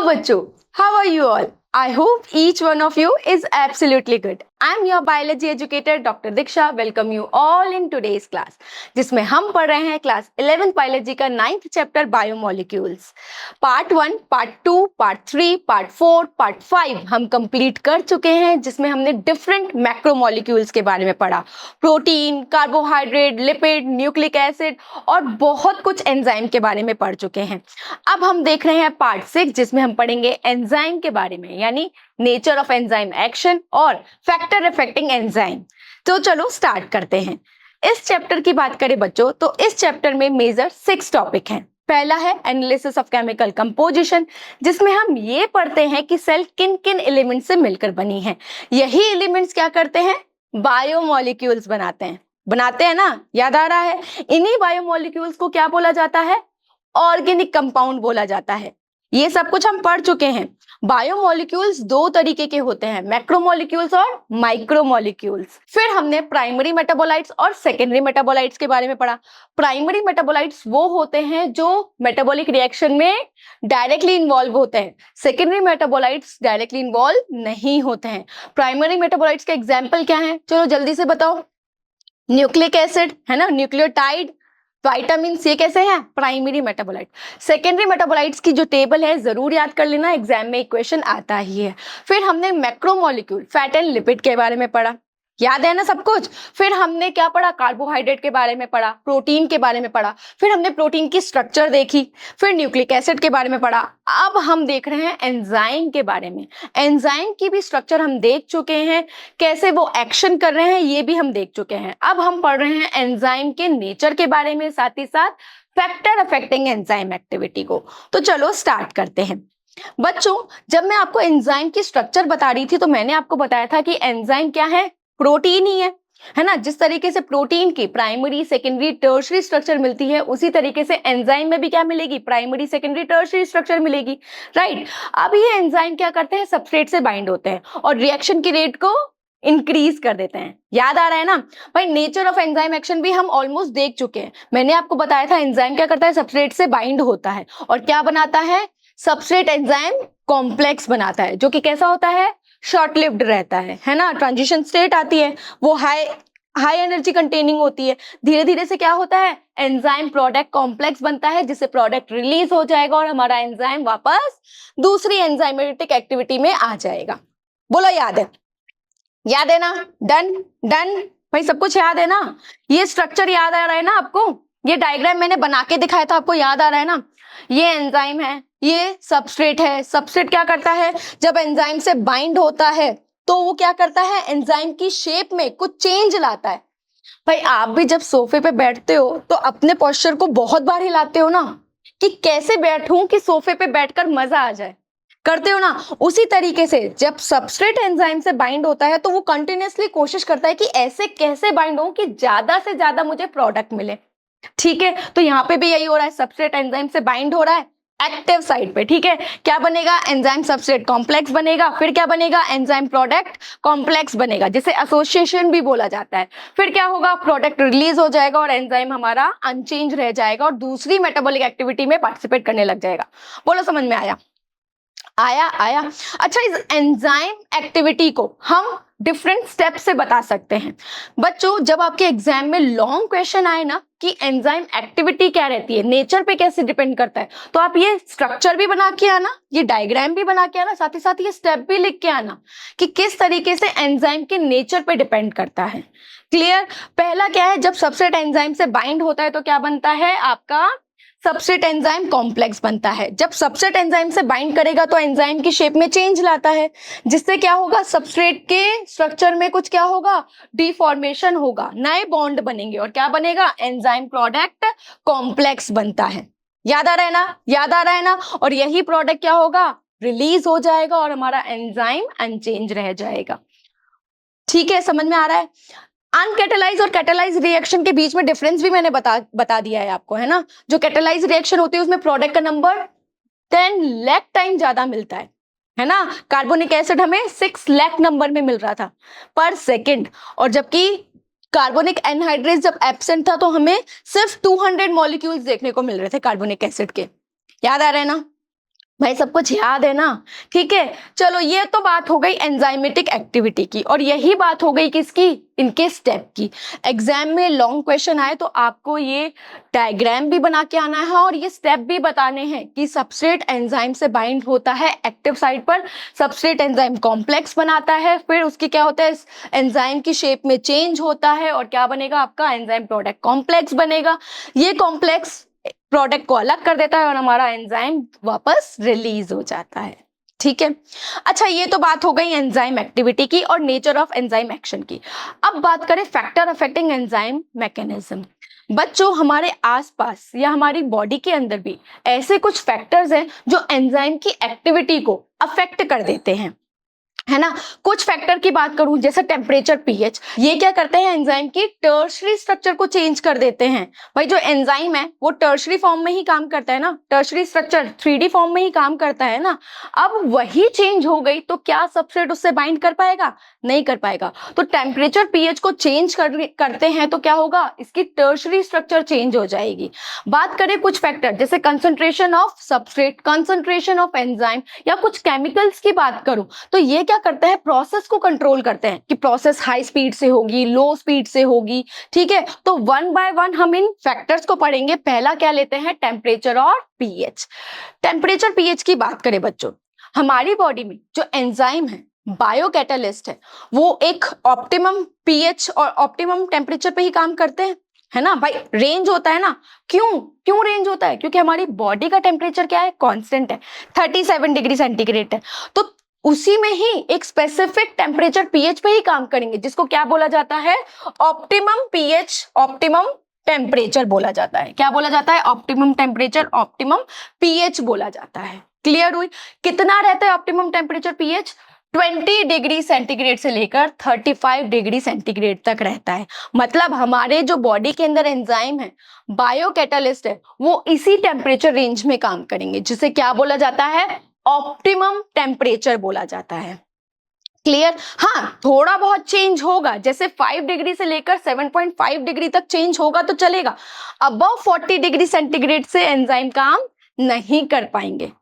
Hello bachcho, how are you all? I hope each one of you is absolutely good. I am your biology educator Dr. Diksha. Welcome you all in today's class, जिसमें हम पढ़ रहे हैं class 11th biology का 9th chapter biomolecules. Part 1, part 2, part 3, part 4, part 5 हम complete कर चुके हैं, जिसमें हमने डिफरेंट मैक्रोमोलिक्यूल्स के बारे में पढ़ा। Protein, carbohydrate, lipid, nucleic acid और बहुत कुछ एंजाइम के बारे में पढ़ चुके हैं। अब हम देख रहे हैं पार्ट 6, जिसमें हम पढ़ेंगे एंजाइम के बारे में, यानी नेचर ऑफ एंजाइम एक्शन और फैक्टर अफेक्टिंग एंजाइम। तो चलो स्टार्ट करते हैं। इस चैप्टर की बात करें बच्चों, तो इस चैप्टर में मेजर 6 टॉपिक हैं। पहला है एनालिसिस ऑफ केमिकल कंपोजिशन, जिसमें हम ये पढ़ते हैं कि सेल किन किन एलिमेंट से मिलकर बनी है। यही एलिमेंट्स क्या करते हैं? बायोमोलिक्यूल्स बनाते हैं ना, याद आ रहा है? इन्हीं बायोमोलिक्यूल्स को क्या बोला जाता है? ऑर्गेनिक कंपाउंड बोला जाता है। ये सब कुछ हम पढ़ चुके हैं। बायोमोलिक्यूल्स दो तरीके के होते हैं, मैक्रोमोलिक्यूल्स और माइक्रोमोलिक्यूल्स। फिर हमने प्राइमरी मेटाबोलाइट्स और सेकेंडरी मेटाबोलाइट्स के बारे में पढ़ा। प्राइमरी मेटाबोलाइट्स वो होते हैं जो मेटाबॉलिक रिएक्शन में डायरेक्टली इन्वॉल्व होते हैं। सेकेंडरी मेटाबोलाइट्स डायरेक्टली इन्वॉल्व नहीं होते हैं। प्राइमरी मेटाबोलाइट्स के एग्जाम्पल क्या है? चलो जल्दी से बताओ। न्यूक्लिक एसिड है ना, न्यूक्लियोटाइड, विटामिन, ये कैसे हैं? Primary metabolite. सेकेंडरी मेटाबोलाइट्स की जो टेबल है जरूर याद कर लेना, एग्जाम में इक्वेशन आता ही है। फिर हमने मैक्रोमोलिक्यूल, फैट एंड लिपिड के बारे में पढ़ा, याद है ना सब कुछ। फिर हमने क्या पढ़ा? कार्बोहाइड्रेट के बारे में पढ़ा, प्रोटीन के बारे में पढ़ा। फिर हमने प्रोटीन की स्ट्रक्चर देखी, फिर न्यूक्लिक एसिड के बारे में पढ़ा। अब हम देख रहे हैं एंजाइम के बारे में। एंजाइम की भी स्ट्रक्चर हम देख चुके हैं, कैसे वो एक्शन कर रहे हैं ये भी हम देख चुके हैं। अब हम पढ़ रहे हैं एंजाइम के नेचर के बारे में, साथ ही साथ फैक्टर अफेक्टिंग एंजाइम एक्टिविटी को। तो चलो स्टार्ट करते हैं। बच्चों, जब मैं आपको एंजाइम की स्ट्रक्चर बता रही थी तो मैंने आपको बताया था कि एंजाइम क्या है? प्रोटीन ही है ना। जिस तरीके से प्रोटीन की प्राइमरी, सेकेंडरी, टर्शियरी स्ट्रक्चर मिलती है, उसी तरीके से एंजाइम में भी क्या मिलेगी? प्राइमरी, सेकेंडरी, टर्शियरी स्ट्रक्चर मिलेगी, राइट। अब ये एंजाइम क्या करते हैं? सबस्ट्रेट से बाइंड होते हैं और रिएक्शन की रेट को इंक्रीज कर देते हैं। याद आ रहा है ना भाई? नेचर ऑफ एंजाइम एक्शन भी हम ऑलमोस्ट देख चुके हैं। मैंने आपको बताया था एंजाइम क्या करता है? सबस्ट्रेट से बाइंड होता है और क्या बनाता है? सबस्ट्रेट एंजाइम कॉम्प्लेक्स बनाता है, जो कि कैसा होता है? शॉर्ट लिव्ड रहता है ना। ट्रांजिशन स्टेट आती है, वो हाई एनर्जी कंटेनिंग होती है। धीरे धीरे से क्या होता है? एंजाइम प्रोडक्ट कॉम्प्लेक्स बनता है, जिससे प्रोडक्ट रिलीज हो जाएगा और हमारा एंजाइम वापस दूसरी एंजाइमेटिक एक्टिविटी में आ जाएगा। बोलो याद है? याद है ना? डन डन भाई, सब कुछ याद है ना? ये स्ट्रक्चर याद आ रहा है ना आपको? ये डायग्राम मैंने बना के दिखाया था, आपको याद आ रहा है ना? ये एंजाइम है, ये सबस्ट्रेट है। सबस्ट्रेट क्या करता है? जब एंजाइम से बाइंड होता है तो वो क्या करता है? एंजाइम की शेप में कुछ चेंज लाता है। भाई आप भी जब सोफे पे बैठते हो तो अपने पोस्चर को बहुत बार हिलाते हो ना, कि कैसे बैठूं कि सोफे पे बैठकर मजा आ जाए, करते हो ना। उसी तरीके से जब सबस्ट्रेट एंजाइम से बाइंड होता है तो वो कंटिन्यूअसली कोशिश करता है कि ऐसे कैसे बाइंड हो कि ज्यादा से ज्यादा मुझे प्रोडक्ट मिले। ठीक है, तो यहाँ पे भी यही हो रहा है, सबस्ट्रेट एंजाइम से बाइंड हो रहा है एक्टिव साइड पे। ठीक है, क्या बनेगा? एंजाइम सबस्ट्रेट कॉम्प्लेक्स बनेगा। फिर क्या बनेगा? एंजाइम प्रोडक्ट कॉम्प्लेक्स बनेगा, जिसे एसोसिएशन भी बोला जाता है। फिर क्या होगा? प्रोडक्ट रिलीज हो जाएगा और एंजाइम हमारा अनचेंज रह जाएगा और दूसरी मेटाबॉलिक एक्टिविटी में पार्टिसिपेट करने लग जाएगा। बोलो, समझ में आया? आया। अच्छा, इस एंजाइम एक्टिविटी को हम डिफरेंट स्टेप से बता सकते हैं। बच्चों, जब आपके एग्जाम में लॉन्ग क्वेश्चन आए ना कि एंजाइम एक्टिविटी क्या रहती है, नेचर पे कैसे डिपेंड करता है, तो आप ये स्ट्रक्चर भी बना के आना, ये डायग्राम भी बना के आना, साथ ही साथ ये स्टेप भी लिख के आना कि किस तरीके से एंजाइम के नेचर पे डिपेंड करता है। क्लियर? पहला क्या है? जब सबस्ट्रेट एंजाइम से बाइंड होता है तो क्या बनता है? आपका सबस्ट्रेट एंजाइम कॉम्प्लेक्स बनता है। जब सबस्ट्रेट एंजाइम से बाइंड करेगा तो एंजाइम की शेप में चेंज लाता है, जिससे क्या होगा? सबस्ट्रेट के स्ट्रक्चर में कुछ क्या होगा? डिफॉर्मेशन होगा, नए बॉन्ड बनेंगे और क्या बनेगा? एंजाइम प्रोडक्ट कॉम्प्लेक्स बनता है। याद आ रहा है ना? याद आ रहा है ना? और यही प्रोडक्ट क्या होगा? रिलीज हो जाएगा और हमारा एंजाइम अनचेंज रह जाएगा। ठीक है, समझ में आ रहा है? अनकैटालाइज और कैटालाइज रिएक्शन के बीच में डिफरेंस भी मैंने बता दिया है आपको, है ना। जो कैटालाइज रिएक्शन होती है उसमें प्रोडक्ट का नंबर 10 लाख टाइम ज्यादा मिलता है ना। कार्बोनिक एसिड हमें 6 लाख नंबर में मिल रहा था पर सेकंड, और जबकि कार्बोनिक एनहाइड्रेज जब एब्सेंट था तो हमें सिर्फ 200 मॉलिक्यूल्स देखने को मिल रहे थे कार्बोनिक एसिड के। याद आ रहा है ना? भाई सब कुछ याद है ना? ठीक है, चलो ये तो बात हो गई एंजाइमेटिक एक्टिविटी की, और यही बात हो गई किसकी? इनके स्टेप की। एग्जाम में लॉन्ग क्वेश्चन आए तो आपको ये डायग्राम भी बना के आना है और ये स्टेप भी बताने हैं कि सबस्ट्रेट एंजाइम से बाइंड होता है एक्टिव साइट पर, सबस्ट्रेट एंजाइम कॉम्प्लेक्स बनाता है, फिर उसकी क्या होता है, एंजाइम की शेप में चेंज होता है और क्या बनेगा आपका? एंजाइम प्रोडक्ट कॉम्प्लेक्स बनेगा। ये कॉम्प्लेक्स प्रोडक्ट को अलग कर देता है और हमारा एंजाइम वापस रिलीज हो जाता है। ठीक है, अच्छा ये तो बात हो गई एंजाइम एक्टिविटी की और नेचर ऑफ एंजाइम एक्शन की। अब बात करें फैक्टर अफेक्टिंग एंजाइम मैकेनिज्म। बच्चों, हमारे आसपास या हमारी बॉडी के अंदर भी ऐसे कुछ फैक्टर्स हैं जो एंजाइम की एक्टिविटी को अफेक्ट कर देते हैं, है ना? कुछ फैक्टर की बात करूं जैसे टेम्परेचर, पीएच, ये क्या करते हैं? एंजाइम की टर्शरी स्ट्रक्चर को चेंज कर देते हैं। भाई जो एंजाइम है वो टर्शरी फॉर्म में ही काम करता है ना, टर्शरी स्ट्रक्चर 3D फॉर्म में ही काम करता है ना। अब वही चेंज हो गई तो क्या सबस्ट्रेट उससे बाइंड कर पाएगा? नहीं कर पाएगा। तो टेम्परेचर, पीएच को चेंज करते हैं तो क्या होगा? इसकी टर्शरी स्ट्रक्चर चेंज हो जाएगी। बात करें कुछ फैक्टर जैसे concentration of substrate, concentration of enzyme, या कुछ केमिकल्स की बात करूं तो ये क्या करते हैं? प्रोसेस को कंट्रोल करते हैं कि प्रोसेस हाई स्पीड से होगी, लो स्पीड से होगी। ठीक है, तो वन बाय वन हम इन फैक्टर्स को पढ़ेंगे। पहला क्या लेते हैं? टेम्परेचर और पीएच। टेम्परेचर, पीएच की बात करें बच्चों, हमारी बॉडी में जो एंजाइम है, बायोकैटालिस्ट है, वो एक ऑप्टिमम पीएच और ऑप्टिमम टेम्परेचर पे ही काम करते हैं, है ना? भाई रेंज होता है ना। क्यों रेंज होता है? क्योंकि हमारी बॉडी का टेम्परेचर क्या है? कांस्टेंट है, 37 डिग्री सेंटीग्रेड है। तो उसी में ही एक स्पेसिफिक टेम्परेचर पीएच पे ही काम करेंगे, जिसको क्या बोला जाता है? ऑप्टिमम पीएच, ऑप्टिमम टेम्परेचर बोला जाता है। क्या बोला जाता है? ऑप्टिमम टेम्परेचर, ऑप्टिमम पीएच बोला जाता है। क्लियर हुई? कितना रहता है optimum temperature pH? 20 degree centigrade से लेकर 35 डिग्री सेंटीग्रेड तक रहता है। मतलब हमारे जो बॉडी के अंदर एंजाइम है, बायोकैटालिस्ट है, वो इसी टेम्परेचर रेंज में काम करेंगे, जिसे क्या बोला जाता है? ऑप्टिमम टेम्परेचर बोला जाता है। क्लियर? हाँ, थोड़ा बहुत चेंज होगा, जैसे 5 डिग्री से लेकर 7.5 डिग्री तक चेंज होगा तो चलेगा। अबव 40 डिग्री सेंटीग्रेड से एंजाइम काम नहीं कर पाएंगे।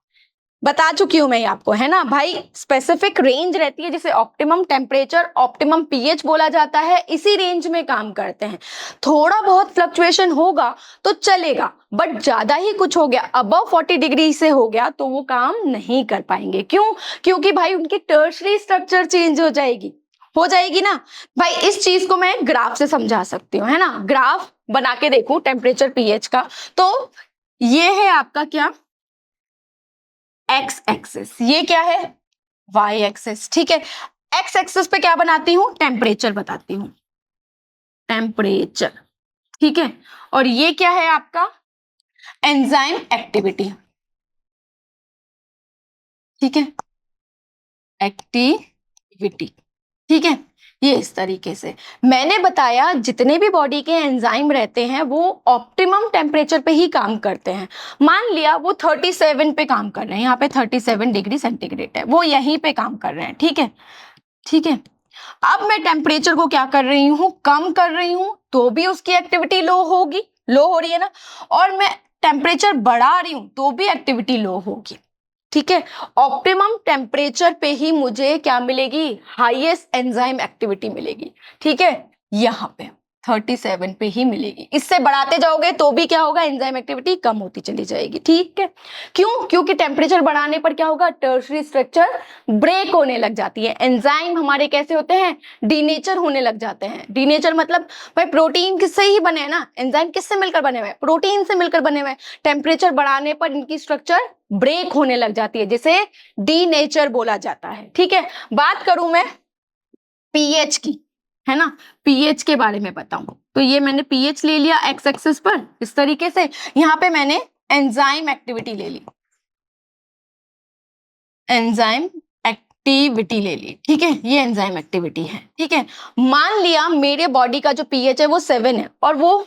बता चुकी हूं मैं आपको, है ना भाई? स्पेसिफिक रेंज रहती है जिसे ऑप्टिमम टेम्परेचर, ऑप्टिमम पीएच बोला जाता है, इसी रेंज में काम करते हैं। थोड़ा बहुत फ्लक्चुएशन होगा तो चलेगा, बट ज्यादा ही कुछ हो गया, अबव 40 डिग्री से हो गया, तो वो काम नहीं कर पाएंगे। क्यों? क्योंकि भाई उनकी टर्शरी स्ट्रक्चर चेंज हो जाएगी ना। भाई इस चीज को मैं ग्राफ से समझा सकती हूँ, है ना? ग्राफ बना के देखूं टेम्परेचर, पीएच का, तो ये है आपका क्या? X axis. ये क्या है? Y axis. ठीक है, एक्स एक्सिस पे क्या बनाती हूं? टेम्परेचर बताती हूं, टेम्परेचर। ठीक है, और ये क्या है आपका? Enzyme activity. ठीक है, एक्टिविटी। ठीक है, ये इस तरीके से मैंने बताया। जितने भी बॉडी के एंजाइम रहते हैं वो ऑप्टिमम टेम्परेचर पे ही काम करते हैं। मान लिया वो 37 पे काम कर रहे हैं, यहाँ पे 37 डिग्री सेंटीग्रेड है, वो यहीं पे काम कर रहे हैं। ठीक है, ठीक है। अब मैं टेम्परेचर को क्या कर रही हूँ? कम कर रही हूँ, तो भी उसकी एक्टिविटी लो होगी, लो हो रही है ना। और मैं टेम्परेचर बढ़ा रही हूं तो भी एक्टिविटी लो होगी। ठीक है, ऑप्टिमम टेम्परेचर पे ही मुझे क्या मिलेगी? हाईएस्ट एंजाइम एक्टिविटी मिलेगी। ठीक है, यहाँ पे 37 पे ही मिलेगी। इससे बढ़ाते जाओगे तो भी क्या होगा? एंजाइम एक्टिविटी कम होती चली जाएगी। ठीक है, क्यों? क्योंकि टेम्परेचर बढ़ाने पर क्या होगा? टर्शरी स्ट्रक्चर ब्रेक होने लग जाती है। एंजाइम हमारे कैसे होते हैं? डीनेचर होने लग जाते हैं। डीनेचर मतलब भाई प्रोटीन किससे ही बने हैं ना, एंजाइम किससे मिलकर बने हुए हैं? प्रोटीन से मिलकर बने हुए हैं। टेम्परेचर बढ़ाने पर इनकी स्ट्रक्चर ब्रेक होने लग जाती है, जिसे डीनेचर बोला जाता है। ठीक है, बात करूं मैं पीएच की, है ना? पीएच के बारे में बताऊं तो ये मैंने पीएच ले लिया एक्स एक्सिस पर इस तरीके से। यहां पे मैंने एंजाइम एक्टिविटी ले ली, एंजाइम एक्टिविटी ले ली। ठीक है, ये एंजाइम एक्टिविटी है। ठीक है, मान लिया मेरे बॉडी का जो पीएच है वो 7 है और वो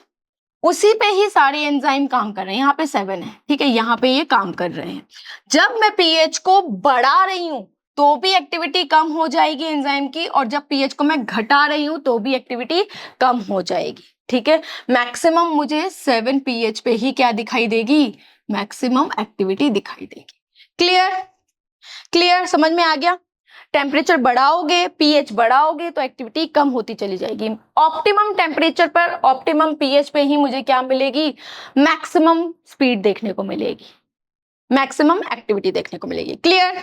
उसी पे ही सारे एंजाइम काम कर रहे हैं। यहाँ पे 7 है, ठीक है, यहाँ पे ये काम कर रहे हैं। जब मैं पीएच को बढ़ा रही हूं तो भी एक्टिविटी कम हो जाएगी एंजाइम की, और जब पीएच को मैं घटा रही हूं तो भी एक्टिविटी कम हो जाएगी। ठीक है, मैक्सिमम मुझे 7 पीएच पे ही क्या दिखाई देगी? मैक्सिमम एक्टिविटी दिखाई देगी। क्लियर? क्लियर, समझ में आ गया? टेम्परेचर बढ़ाओगे, पीएच बढ़ाओगे तो एक्टिविटी कम होती चली जाएगी। ऑप्टिमम टेम्परेचर पर, ऑप्टिमम पीएच पे ही मुझे क्या मिलेगी? मैक्सिमम स्पीड देखने को मिलेगी, मैक्सिमम एक्टिविटी देखने को मिलेगी। क्लियर?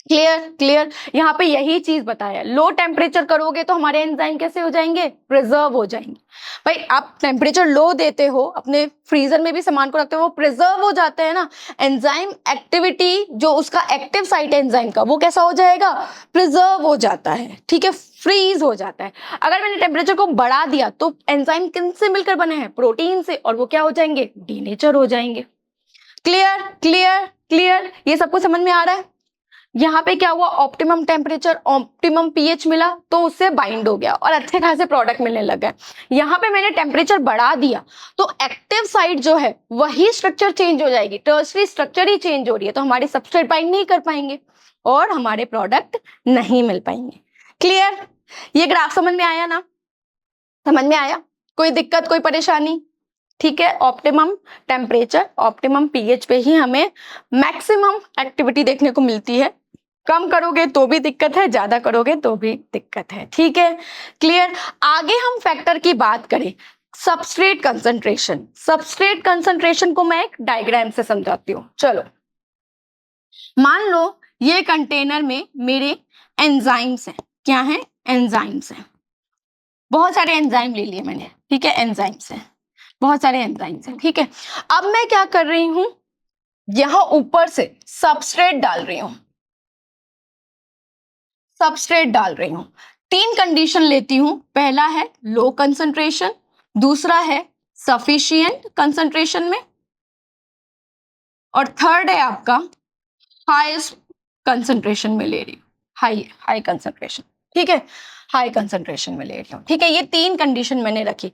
क्लियर? क्लियर। यहाँ पे यही चीज बताया, लो टेम्परेचर करोगे तो हमारे एंजाइम कैसे हो जाएंगे? प्रिजर्व हो जाएंगे। भाई आप टेम्परेचर लो देते हो, अपने फ्रीजर में भी सामान को रखते हो, वो प्रिजर्व हो जाते हैं ना। एंजाइम एक्टिविटी, जो उसका एक्टिव साइट है एंजाइम का, वो कैसा हो जाएगा? प्रिजर्व हो जाता है, ठीक है, फ्रीज हो जाता है। अगर मैंने टेम्परेचर को बढ़ा दिया तो एंजाइम किन से मिलकर बने हैं? प्रोटीन से, और वो क्या हो जाएंगे? डीनेचर हो जाएंगे। क्लियर? क्लियर? क्लियर। ये सबको समझ में आ रहा है? यहाँ पे क्या हुआ? ऑप्टिमम टेम्परेचर, ऑप्टिमम पीएच मिला तो उससे बाइंड हो गया और अच्छे खासे प्रोडक्ट मिलने लग गए। यहाँ पे मैंने टेम्परेचर बढ़ा दिया तो एक्टिव साइट जो है वही स्ट्रक्चर चेंज हो जाएगी, टर्शरी स्ट्रक्चर ही चेंज हो रही है, तो हमारे सबस्ट्रेट बाइंड नहीं कर पाएंगे और हमारे प्रोडक्ट नहीं मिल पाएंगे। क्लियर? ये ग्राफ समझ में आया ना? समझ में आया? कोई दिक्कत, कोई परेशानी? ठीक है, ऑप्टिमम टेम्परेचर, ऑप्टिमम पीएच पे ही हमें मैक्सिमम एक्टिविटी देखने को मिलती है। कम करोगे तो भी दिक्कत है, ज्यादा करोगे तो भी दिक्कत है। ठीक है, क्लियर। आगे हम फैक्टर की बात करें, सबस्ट्रेट कंसंट्रेशन। सबस्ट्रेट कंसंट्रेशन को मैं एक डायग्राम से समझाती हूँ। चलो, मान लो ये कंटेनर में मेरे एंजाइम्स हैं। क्या है? एंजाइम्स हैं। बहुत सारे एंजाइम ले लिए मैंने, ठीक है, एंजाइम्स हैं, बहुत सारे एंजाइम्स हैं, ठीक है। अब मैं क्या कर रही हूं, यहां ऊपर से सबस्ट्रेट डाल रही हूं, सबस्ट्रेट डाल रही हूं। तीन कंडीशन लेती हूं, पहला है लो कंसंट्रेशन, दूसरा है सफिशिएंट कंसंट्रेशन में, और थर्ड है आपका हाईएस्ट कंसंट्रेशन में ले रही हूं, हाई कंसंट्रेशन, ठीक है, हाई कंसंट्रेशन में ले रही हूं, ठीक है। ये तीन कंडीशन मैंने रखी।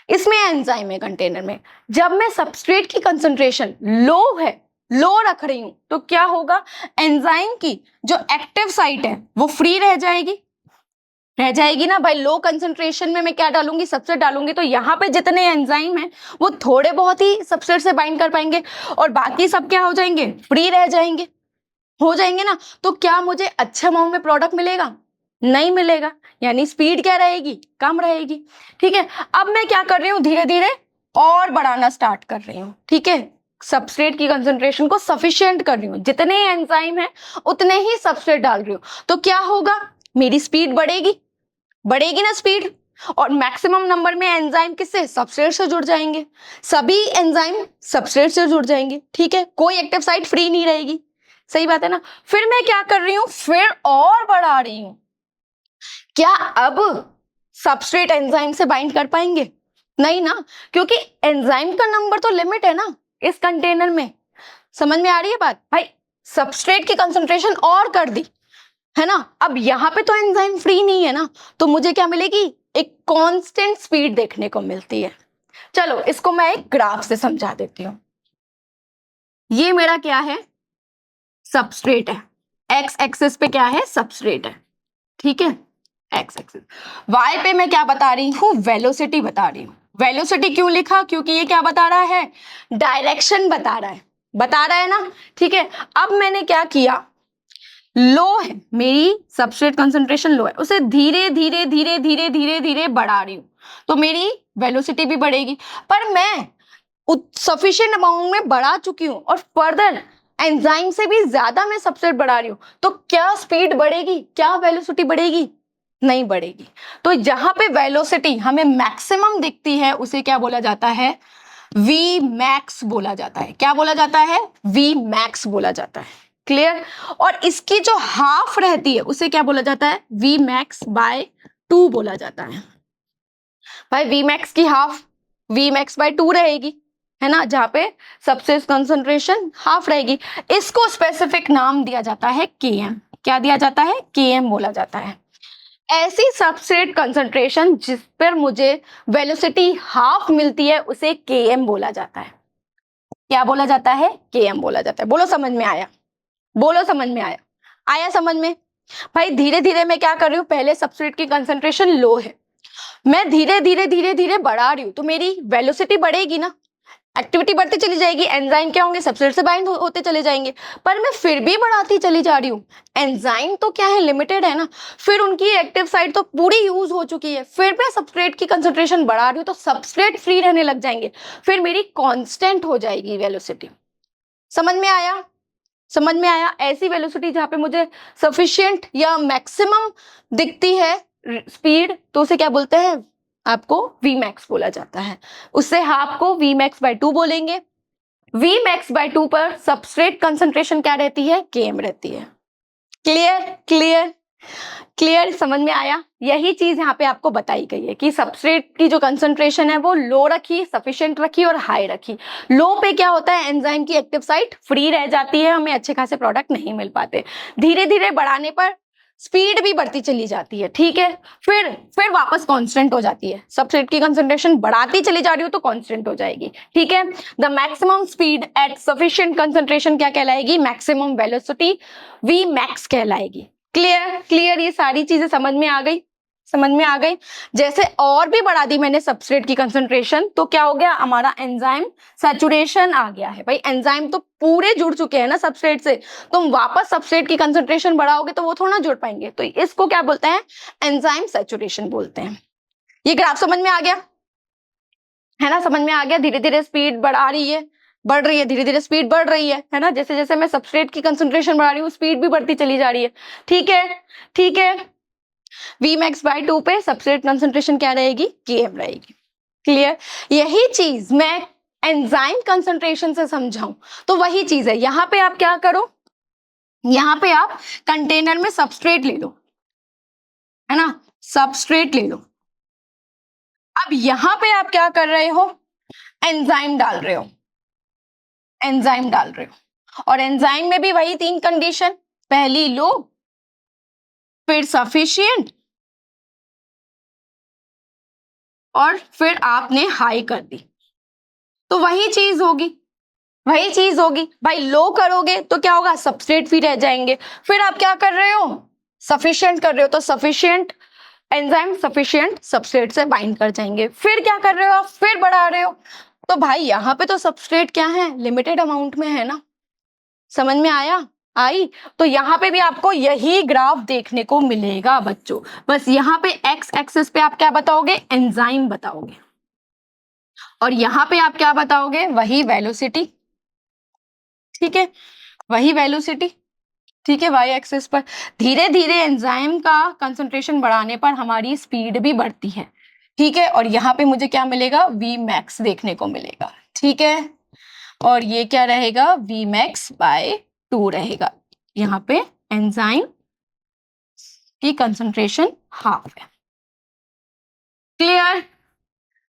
इसमें एंजाइम है कंटेनर में, जब मैं सबस्ट्रेट की कंसंट्रेशन लो है, लो रख रही हूं, तो क्या होगा? एंजाइम की जो एक्टिव साइट है वो फ्री रह जाएगी, रह जाएगी ना भाई। लो कंसंट्रेशन में मैं क्या डालूंगी? सबस्ट्रेट डालूंगी, तो यहाँ पे जितने एंजाइम हैं वो थोड़े बहुत ही सबस्ट्रेट से बाइंड कर पाएंगे और बाकी सब क्या हो जाएंगे? फ्री रह जाएंगे, हो जाएंगे ना। तो क्या मुझे अच्छा अमाउंट में प्रोडक्ट मिलेगा? नहीं मिलेगा, यानी स्पीड क्या रहेगी? कम रहेगी, ठीक है। अब मैं क्या कर रही हूँ? धीरे धीरे और बढ़ाना स्टार्ट कर रही हूँ, ठीक है। सबस्ट्रेट की कंसंट्रेशन को सफिशिएंट कर रही हूँ, जितने एंजाइम है उतने ही सबस्ट्रेट डाल रही हूँ, तो क्या होगा? मेरी स्पीड बढ़ेगी, बढ़ेगी ना स्पीड। और मैक्सिमम नंबर में एंजाइम किससे? सबस्ट्रेट से जुड़ जाएंगे, सभी एंजाइम सबस्ट्रेट से जुड़ जाएंगे, ठीक है। कोई एक्टिव साइट फ्री नहीं रहेगी, सही बात है ना। फिर मैं क्या कर रही हूँ? फिर और बढ़ा रही हूँ। क्या अब सबस्ट्रेट एंजाइम से बाइंड कर पाएंगे? नहीं ना, क्योंकि एंजाइम का नंबर तो लिमिट है ना इस कंटेनर में। समझ में आ रही है बात? भाई सबस्ट्रेट की कंसंट्रेशन और कर दी है ना, अब यहां पे तो एंजाइम फ्री नहीं है ना, तो मुझे क्या मिलेगी? एक कांस्टेंट स्पीड देखने को मिलती है। चलो इसको मैं एक ग्राफ से समझा देती हूँ। ये मेरा क्या है? सबस्ट्रेट है, एक्स एक्सिस पे क्या है? सबस्ट्रेट है, ठीक है, एक्स एक्सिस। वाई पे मैं क्या बता रही हूँ? वेलोसिटी बता रही हूँ। वेलोसिटी क्यों लिखा? क्योंकि ये क्या बता रहा है? डायरेक्शन बता रहा है, बता रहा है ना, ठीक है। अब मैंने क्या किया? लो है मेरी सबस्ट्रेट कंसंट्रेशन, लो है, उसे धीरे धीरे धीरे धीरे धीरे धीरे बढ़ा रही हूँ, तो मेरी वेलोसिटी भी बढ़ेगी। पर मैं सफिशिएंट अमाउंट में बढ़ा चुकी हूँ और फर्दर एंजाइम से भी ज्यादा मैं सबस्ट्रेट बढ़ा रही हूँ, तो क्या स्पीड बढ़ेगी? क्या वेलोसिटी बढ़ेगी? नहीं बढ़ेगी। तो जहां पे वेलोसिटी हमें मैक्सिमम दिखती है उसे क्या बोला जाता है? वी मैक्स बोला जाता है। क्या बोला जाता है? वी मैक्स बोला जाता है। क्लियर? और इसकी जो हाफ रहती है उसे क्या बोला जाता है? वी मैक्स बाय 2 बोला जाता है। भाई वी मैक्स की हाफ वी मैक्स बाय 2 रहेगी, है ना, जहां पे सबस्ट्रेट कंसंट्रेशन हाफ रहेगी। इसको स्पेसिफिक नाम दिया जाता है Km। क्या दिया जाता है? Km बोला जाता है। ऐसी सबस्ट्रेट कंसंट्रेशन जिस पर मुझे वेलोसिटी हाफ मिलती है उसे Km बोला जाता है। क्या बोला जाता है? Km बोला जाता है। बोलो समझ में आया? बोलो समझ में आया? आया समझ में? भाई धीरे धीरे मैं क्या कर रही हूँ? पहले सबस्ट्रेट की कंसंट्रेशन लो है, मैं धीरे धीरे धीरे धीरे बढ़ा रही हूँ, तो मेरी वेलोसिटी बढ़ेगी ना। एक्टिविटी बढ़ती चली जाएगी, एंजाइम क्या होंगे, सबस्ट्रेट से बाइंड होते चले जाएंगे, पर मैं फिर भी बढ़ाती चली जा रही हूँ। एंजाइम तो क्या है, लिमिटेड है ना, फिर उनकी एक्टिव साइट तो पूरी यूज हो चुकी है, फिर मैं सबस्ट्रेट की कंसंट्रेशन बढ़ा रही हूँ तो सबस्ट्रेट फ्री रहने लग जाएंगे, फिर मेरी कांस्टेंट हो जाएगी वेलोसिटी। समझ में आया? समझ में आया? ऐसी वेलोसिटी जहां पे मुझे सफिशिएंट या मैक्सिमम दिखती है स्पीड, तो उसे क्या बोलते हैं, आपको वी मैक्स बोला जाता है। उससे हाफ को वी मैक्स बाय 2 बोलेंगे। वी मैक्स बाय 2 पर सबस्ट्रेट कंसंट्रेशन क्या रहती है, केम रहती है। क्लियर? क्लियर? क्लियर? समझ में आया? यही चीज यहाँ पे आपको बताई गई है कि सबस्ट्रेट की जो कंसंट्रेशन है वो लो रखी, सफिशिएंट रखी और हाई रखी। लो पे क्या होता है, एंजाइम की एक्टिव साइट फ्री रह जाती है, हमें अच्छे खासे प्रोडक्ट नहीं मिल पाते। धीरे धीरे बढ़ाने पर स्पीड भी बढ़ती चली जाती है, ठीक है, फिर वापस कांस्टेंट हो जाती है। सबस्ट्रेट की कंसंट्रेशन बढ़ाती चली जा रही हो तो कांस्टेंट हो जाएगी, ठीक है। The maximum speed at sufficient concentration क्या कहलाएगी, मैक्सिमम वेलोसिटी, वी मैक्स कहलाएगी। क्लियर? क्लियर? ये सारी चीजें समझ में आ गई? समझ में आ गई? जैसे और भी बढ़ा दी मैंने सबस्ट्रेट की कंसंट्रेशन तो क्या हो गया, हमारा एंजाइम सैचुरेशन आ गया है। भाई एंजाइम तो पूरे जुड़ चुके हैं ना सबस्ट्रेट से, तुम वापस सबस्ट्रेट की कंसंट्रेशन बढ़ाओगे तो वो थोड़ा ना जुड़ पाएंगे, तो इसको क्या बोलते हैं, एंजाइम सैचुरेशन बोलते हैं। ये ग्राफ समझ में आ गया है ना? समझ में आ गया? धीरे धीरे स्पीड बढ़ा रही है, बढ़ रही है, धीरे धीरे स्पीड बढ़ रही है ना? जैसे जैसे मैं सबस्ट्रेट की कंसंट्रेशन बढ़ा रही हूँ स्पीड भी बढ़ती चली जा रही है, ठीक है, ठीक है। वी मैक्स बाय 2 पे सबस्ट्रेट कंसंट्रेशन क्या रहेगी, केएम रहेगी। क्लियर? यही चीज मैं एंजाइम कंसंट्रेशन से समझाऊं तो वही चीज है। यहां पे आप क्या करो, यहां पे आप कंटेनर में सबस्ट्रेट ले लो, है ना, सबस्ट्रेट ले लो। अब यहां पे आप क्या कर रहे हो, एंजाइम डाल रहे हो, एंजाइम डाल रहे हो, और एंजाइम में भी वही 3 कंडीशन, पहली लो, फिर सफिशिएंट, और फिर आपने हाई कर दी, तो वही चीज होगी, वही चीज होगी। भाई लो करोगे तो क्या होगा, सबस्ट्रेट फ्री रह जाएंगे, फिर आप क्या कर रहे हो, सफिशिएंट कर रहे हो तो सफिशिएंट एंजाइम सफिशिएंट सबस्ट्रेट से बाइंड कर जाएंगे, फिर क्या कर रहे हो आप, फिर बढ़ा रहे हो, तो भाई यहाँ पे तो सबस्ट्रेट क्या है, लिमिटेड अमाउंट में है ना। समझ में आया? आई? तो यहाँ पे भी आपको यही ग्राफ देखने को मिलेगा बच्चों, बस यहाँ पे एक्स एक्सिस पे आप क्या बताओगे, एंजाइम बताओगे, और यहाँ पे आप क्या बताओगे, वही वेलोसिटी, ठीक है, वही वेलोसिटी, ठीक है, वाई एक्सिस पर। धीरे धीरे एंजाइम का कंसंट्रेशन बढ़ाने पर हमारी स्पीड भी बढ़ती है, ठीक है, और यहाँ पे मुझे क्या मिलेगा, वी मैक्स देखने को मिलेगा, ठीक है, और ये क्या रहेगा, वी मैक्स बाय 2 रहेगा। यहाँ पे एंजाइम की कंसंट्रेशन हाफ है। Clear?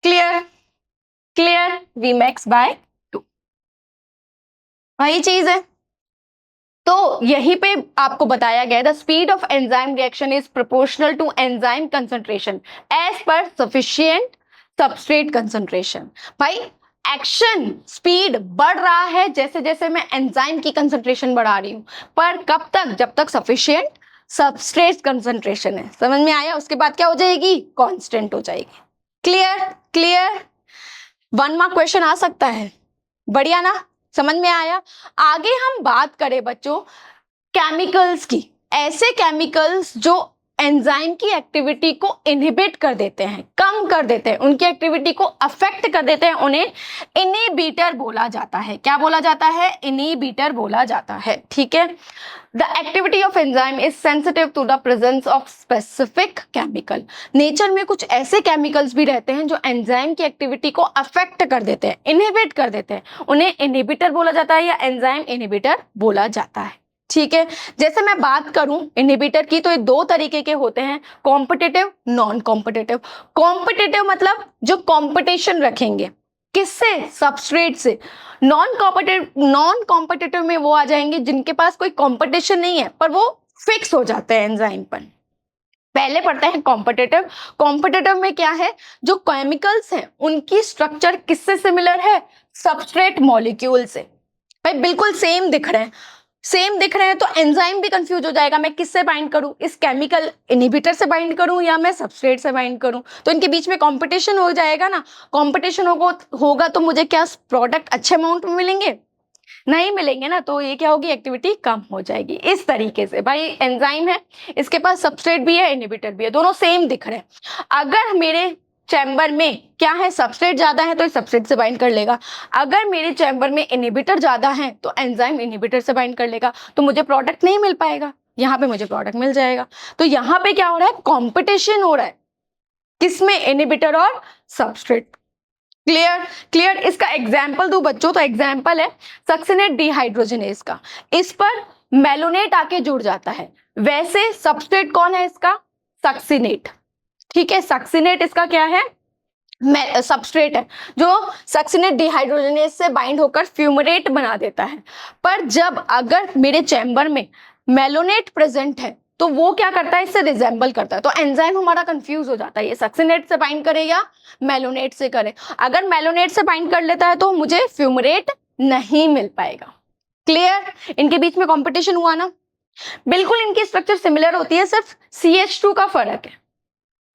Clear? Clear? V max by 2 वही चीज है। तो यहीं पे आपको बताया गया, the speed of enzyme reaction is proportional to enzyme concentration as per sufficient substrate concentration. भाई एक्शन स्पीड बढ़ रहा है जैसे जैसे मैं एंजाइम की कंसंट्रेशन बढ़ा रही हूं, पर कब तक, जब तक सफिशिएंट सबस्ट्रेट कंसंट्रेशन है। समझ में आया? उसके बाद क्या हो जाएगी, कांस्टेंट हो जाएगी। क्लियर? क्लियर? 1 मार्क क्वेश्चन आ सकता है, बढ़िया ना? समझ में आया? आगे हम बात करें बच्चों केमिकल्स की, ऐसे केमिकल्स जो एंजाइम की एक्टिविटी को इनहिबिट कर देते हैं, कम कर देते हैं, उनकी एक्टिविटी को अफेक्ट कर देते हैं, उन्हें इनहिबिटर बोला जाता है। क्या बोला जाता है, इनहिबिटर बोला जाता है, ठीक है। The activity of enzyme is sensitive to the presence of specific chemical. Nature में कुछ ऐसे केमिकल्स भी रहते हैं जो एंजाइम की एक्टिविटी को अफेक्ट कर देते हैं, इनहिबिट कर देते हैं, उन्हें इनहिबिटर बोला जाता है या एंजाइम इनहिबिटर बोला जाता है, ठीक है। जैसे मैं बात करूं इनहिबिटर की तो ये 2 तरीके के होते हैं, कॉम्पिटिटिव, नॉन कॉम्पिटिटिव। कॉम्पिटिटिव मतलब जो कॉम्पिटिशन रखेंगे, किससे, सबस्ट्रेट से। नॉन कॉम्पिटिटिव में वो आ जाएंगे जिनके पास कोई कॉम्पिटिशन नहीं है पर वो फिक्स हो जाते हैं एंजाइम पर। पहले पढ़ते हैं कॉम्पिटिटिव। कॉम्पिटिटिव में क्या है, जो केमिकल्स हैं उनकी स्ट्रक्चर किससे सिमिलर है, सबस्ट्रेट मॉलिक्यूल से। भाई बिल्कुल सेम दिख रहे हैं, सेम दिख रहे हैं तो एंजाइम भी कंफ्यूज हो जाएगा, मैं किससे बाइंड करूं, इस केमिकल इनहिबिटर से बाइंड करूं या मैं सबस्ट्रेट से बाइंड करूं, तो इनके बीच में कंपटीशन हो जाएगा ना। कंपटीशन होगा तो मुझे क्या प्रोडक्ट अच्छे अमाउंट में मिलेंगे, नहीं मिलेंगे ना, तो ये क्या होगी, एक्टिविटी कम हो जाएगी। इस तरीके से भाई एंजाइम है, इसके पास सबस्ट्रेट भी है, इनहिबिटर भी है, दोनों सेम दिख रहे हैं। अगर मेरे चैम्बर में क्या है, सबस्ट्रेट ज्यादा है तो इस सबस्ट्रेट से बाइंड कर लेगा, अगर मेरे चैम्बर में इनहिबिटर ज्यादा है तो एंजाइम इनहिबिटर से बाइंड कर लेगा, तो मुझे प्रोडक्ट नहीं मिल पाएगा, यहाँ पे मुझे प्रोडक्ट मिल जाएगा। तो यहाँ पे क्या हो रहा है, कॉम्पिटिशन हो रहा है, किसमें, इनहिबिटर और सबस्ट्रेट। Clear clear. इसका एग्जाम्पल दो बच्चों, तो एग्जाम्पल है सक्सिनेट डिहाइड्रोजनेज का, इस पर मेलोनेट आके जुड़ जाता है। वैसे सबस्ट्रेट कौन है इसका, सक्सिनेट, ठीक है, सक्सिनेट इसका क्या है, सबस्ट्रेट है, जो सक्सिनेट डिहाइड्रोजनेज से बाइंड होकर फ्यूमरेट बना देता है। पर जब अगर मेरे चैम्बर में मेलोनेट प्रेजेंट है तो वो क्या करता है, इससे रिजेंबल करता है, तो एंजाइम हमारा कंफ्यूज हो जाता है, ये सक्सिनेट से बाइंड करे या मेलोनेट से करे। अगर मेलोनेट से बाइंड कर लेता है तो मुझे फ्यूमरेट नहीं मिल पाएगा। क्लियर, इनके बीच में कंपटीशन हुआ ना, बिल्कुल इनकी स्ट्रक्चर सिमिलर होती है, सिर्फ CH2 का फर्क है,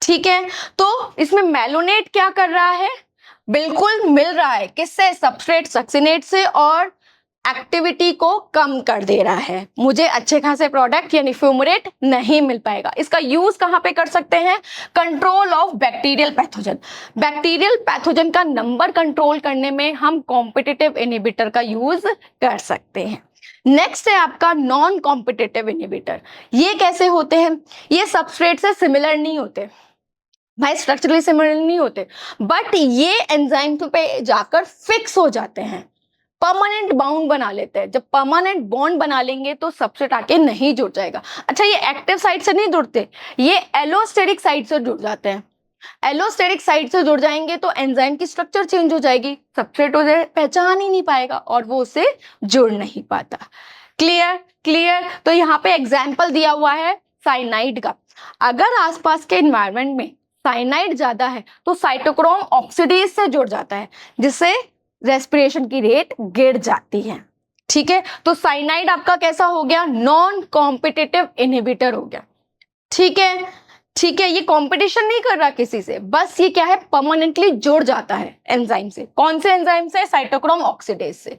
ठीक है। तो इसमें मेलोनेट क्या कर रहा है, बिल्कुल मिल रहा है किससे, सबस्ट्रेट सक्सिनेट से, और एक्टिविटी को कम कर दे रहा है, मुझे अच्छे खासे प्रोडक्ट यानी फ्यूमरेट नहीं मिल पाएगा। इसका यूज कहां पे कर सकते हैं, control of bacterial pathogen. Bacterial pathogen का नंबर कंट्रोल करने में हम कॉम्पिटिटिव इनहिबिटर का यूज कर सकते हैं। नेक्स्ट है आपका नॉन कॉम्पिटिटिव इनहिबिटर। ये कैसे होते हैं, ये सबस्ट्रेट से सिमिलर नहीं होते भाई, स्ट्रक्चरली सिमिलर नहीं होते, बट ये एंजाइम पे जाकर फिक्स हो जाते हैं, परमानेंट बाउंड बना लेते हैं। जब परमानेंट बॉन्ड बना लेंगे तो सबस्ट्रेट आके नहीं जुड़ जाएगा। अच्छा, ये एक्टिव साइट से नहीं जुड़ते, ये एलोस्टेरिक साइट से जुड़ जाते हैं। एलोस्टेरिक साइट से जुड़ जाएंगे तो एंजाइम की स्ट्रक्चर चेंज हो जाएगी, सबस्ट्रेट उसे पहचान ही नहीं पाएगा और वो उससे जुड़ नहीं पाता। Clear clear. तो यहाँ पे एग्जाम्पल दिया हुआ है साइनाइड का। अगर आसपास के इन्वायरमेंट में साइनाइड ज्यादा है तो साइटोक्रोम ऑक्सीडेज से जुड़ जाता है, जिससे रेस्पिरेशन की रेट गिर जाती है, ठीक है। तो साइनाइड आपका कैसा हो गया, नॉन कॉम्पिटिटिव इनहिबिटर हो गया, ठीक है ठीक है। ये कंपटीशन नहीं कर रहा किसी से, बस ये क्या है, परमानेंटली जुड़ जाता है एंजाइम से। कौन से एंजाइम से, साइटोक्रोम ऑक्सीडेज से।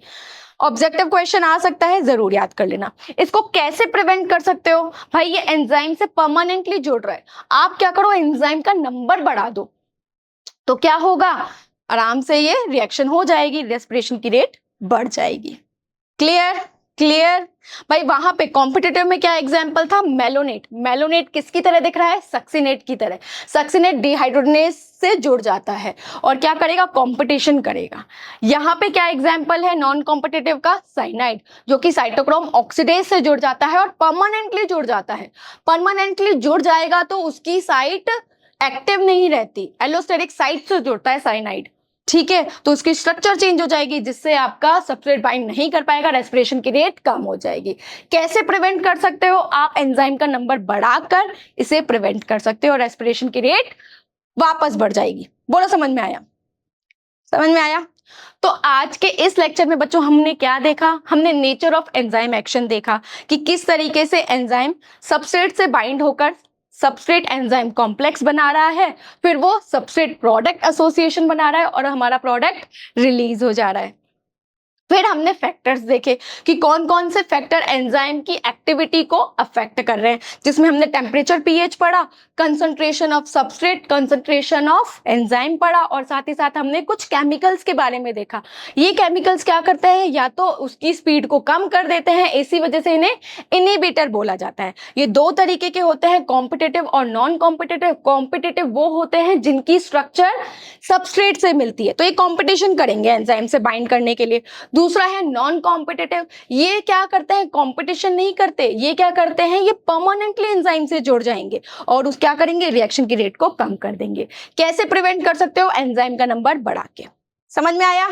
ऑब्जेक्टिव क्वेश्चन आ सकता है, जरूर याद कर लेना। इसको कैसे प्रिवेंट कर सकते हो, भाई ये एंजाइम से परमानेंटली जुड़ रहा है, आप क्या करो, एंजाइम का नंबर बढ़ा दो, तो क्या होगा, आराम से ये रिएक्शन हो जाएगी, रेस्पिरेशन की रेट बढ़ जाएगी। Clear clear. भाई वहां पे कॉम्पिटिटिव में क्या एग्जांपल था, मेलोनेट। मेलोनेट किसकी तरह दिख रहा है, सक्सिनेट की तरह। सक्सिनेट डिहाइड्रोजनेज से जुड़ जाता है और क्या करेगा, कंपटीशन करेगा। यहाँ पे क्या एग्जांपल है नॉन कॉम्पिटिटिव का, साइनाइड, जो कि साइटोक्रोम ऑक्सीडेज से जुड़ जाता है और परमानेंटली जुड़ जाता है। परमानेंटली जुड़ जाएगा तो उसकी साइट एक्टिव नहीं रहती, एलोस्टेरिक साइट से जुड़ता है साइनाइड, ठीक है। तो उसकी स्ट्रक्चर चेंज हो जाएगी, जिससे आपका सबस्ट्रेट बाइंड नहीं कर पाएगा, रेस्पिरेशन की रेट कम हो जाएगी। कैसे प्रिवेंट कर सकते हो, आप एंजाइम का नंबर बढ़ाकर इसे प्रिवेंट कर सकते हो, रेस्पिरेशन की रेट वापस बढ़ जाएगी। बोलो समझ में आया, समझ में आया। तो आज के इस लेक्चर में बच्चों हमने क्या देखा, हमने नेचर ऑफ एंजाइम एक्शन देखा कि किस तरीके से एंजाइम सबस्ट्रेट से बाइंड होकर सबस्ट्रेट एंजाइम कॉम्प्लेक्स बना रहा है, फिर वो सबस्ट्रेट प्रोडक्ट एसोसिएशन बना रहा है और हमारा प्रोडक्ट रिलीज हो जा रहा है। फिर हमने फैक्टर्स देखे कि कौन कौन से फैक्टर एंजाइम की एक्टिविटी को अफेक्ट कर रहे हैं, जिसमें हमने टेम्परेचर, पीएच पढ़ा, concentration of substrate, concentration of enzyme पढ़ा, और साथ ही साथ हमने कुछ केमिकल्स के बारे में देखा। ये केमिकल्स क्या करते हैं, या तो उसकी स्पीड को कम कर देते हैं, इसी वजह से इन्हें इनहिबिटर बोला जाता है। ये दो तरीके के होते हैं, कॉम्पिटिटिव और नॉन कॉम्पिटिटिव। कॉम्पिटिटिव वो होते हैं जिनकी स्ट्रक्चर सबस्ट्रेट से मिलती है, तो ये कॉम्पिटिशन करेंगे एंजाइम से बाइंड करने के लिए। दूसरा है नॉन कॉम्पिटिटिव, ये क्या करते हैं, कंपटीशन नहीं करते, ये क्या करते हैं, ये परमानेंटली एंजाइम से जुड़ जाएंगे और उस क्या करेंगे, रिएक्शन की रेट को कम कर देंगे। कैसे प्रिवेंट कर सकते हो, एंजाइम का नंबर बढ़ा के। समझ में आया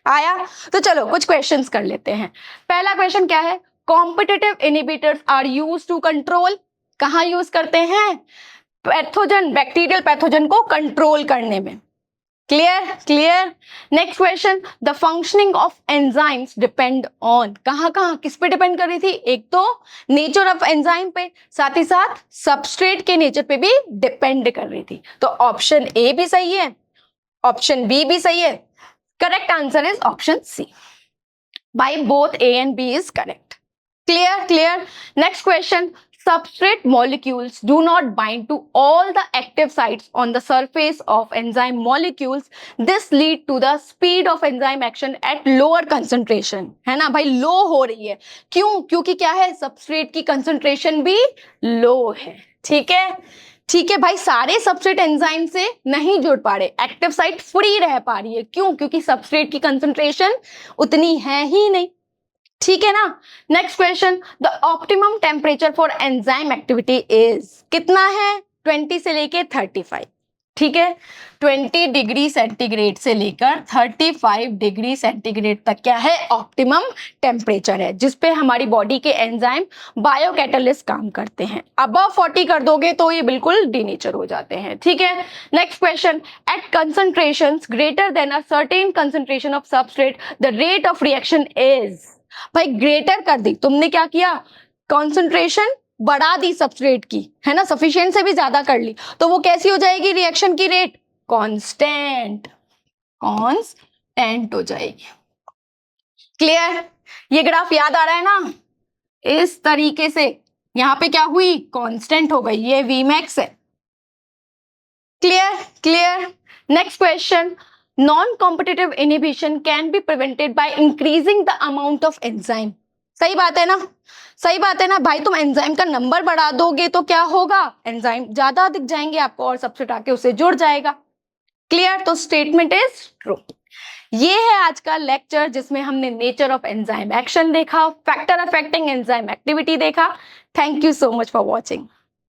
आया। तो चलो कुछ क्वेश्चंस कर लेते हैं। पहला क्वेश्चन क्या है, competitive inhibitors are used to control, कहां यूज करते हैं, पैथोजन, बैक्टीरियल पैथोजन को कंट्रोल करने में। Clear. Next question, the functioning of enzymes depend on, कहाँ किस पे डिपेंड कर रही थी? एक तो नेचर ऑफ एंजाइम पे, साथ ही साथ सबस्ट्रेट के नेचर पे भी डिपेंड कर रही थी। तो ऑप्शन ए भी सही है, ऑप्शन बी भी सही है। Correct answer is option C. By both A and B is correct. Clear. Next question, substrate molecules do not bind to all the active sites on the surface of enzyme molecules. This lead to the speed of enzyme action at lower concentration. है ना भाई, लो हो रही है, क्यों? क्योंकि क्या है, सबस्ट्रेट की कंसंट्रेशन भी लो है। ठीक है भाई, सारे सबस्ट्रेट एंजाइम से नहीं जुड़ पा रहे, एक्टिव साइट फ्री रह पा रही है, क्यों? क्योंकि सबस्ट्रेट की कंसंट्रेशन उतनी है ही नहीं। ठीक है ना। Next question, the optimum temperature for enzyme activity is, कितना है? 20 से लेके 35। ठीक है, 20 डिग्री सेंटीग्रेड से लेकर 35 डिग्री सेंटीग्रेड तक क्या है? ऑप्टिमम टेम्परेचर है, जिसपे हमारी बॉडी के एंजाइम बायोकैटालिस्ट काम करते हैं। अबव 40 कर दोगे तो ये बिल्कुल डीनेचर हो जाते हैं। ठीक है। Next question, at concentrations greater than a certain concentration of substrate the rate of reaction is. भाई ग्रेटर कर दी, तुमने क्या किया? कंसंट्रेशन बढ़ा दी सबस्ट्रेट की, है ना, सफिशिएंट से भी ज्यादा कर ली, तो वो कैसी हो जाएगी रिएक्शन की रेट? कांस्टेंट हो जाएगी। क्लियर? ये ग्राफ याद आ रहा है ना? इस तरीके से यहां पे क्या हुई? कांस्टेंट हो गई, ये Vmax है। Clear. Next question, non-competitive inhibition can be prevented by increasing the amount of enzyme. सही बात है ना भाई, तुम एंजाइम का नंबर बढ़ा दोगे तो क्या होगा? एंजाइम ज्यादा दिख जाएंगे आपको और सबस्ट्रेट आके उससे जुड़ जाएगा। क्लियर? तो स्टेटमेंट इज ट्रू। ये है आज का लेक्चर, जिसमें हमने नेचर ऑफ एंजाइम एक्शन देखा, फैक्टर अफेक्टिंग एंजाइम एक्टिविटी देखा। Thank you so much for watching.